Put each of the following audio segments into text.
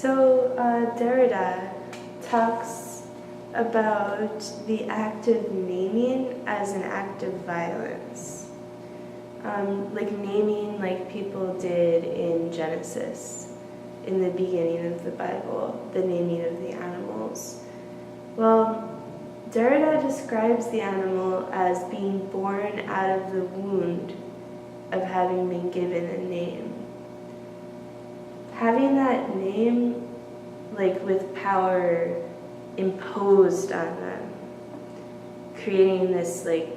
Derrida talks about the act of naming as an act of violence. Like naming like people did in Genesis, in the beginning of the Bible, the naming of the animals. Well, Derrida describes the animal as being born out of the wound of having been given a name. Having that name, like with power imposed on them, creating this like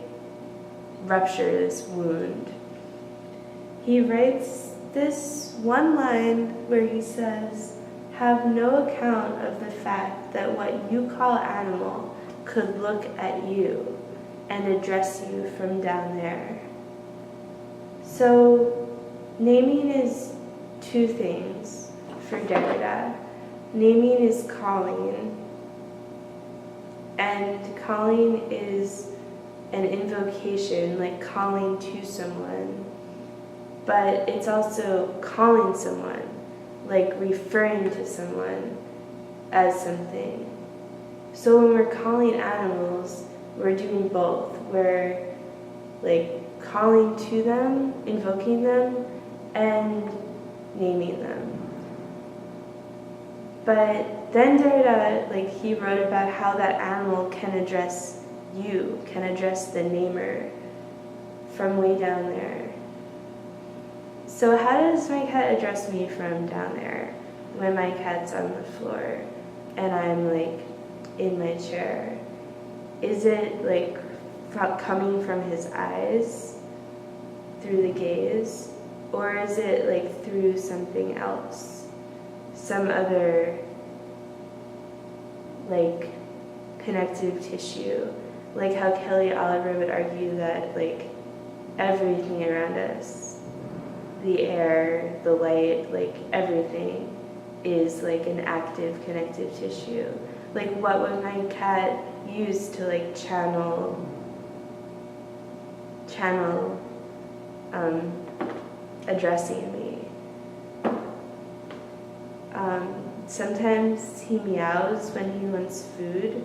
rupture, this wound. He writes this one line where he says, "Have no account of the fact that what you call animal could look at you and address you from down there." So naming is two things for Derrida. Naming is calling, and calling is an invocation, like calling to someone. But it's also calling someone, like referring to someone as something. So when we're calling animals, we're doing both. We're like calling to them, invoking them, and naming them. But then Derrida, like he wrote about how that animal can address you, can address the namer from way down there. So how does my cat address me from down there when my cat's on the floor and I'm like in my chair? Is it like coming from his eyes through the gaze, or is it like through something else, some other like connective tissue, like how Kelly Oliver would argue that like everything around us, the air, the light, like everything is like an active connective tissue. Like what would my cat use to like channel addressing me? Sometimes he meows when he wants food,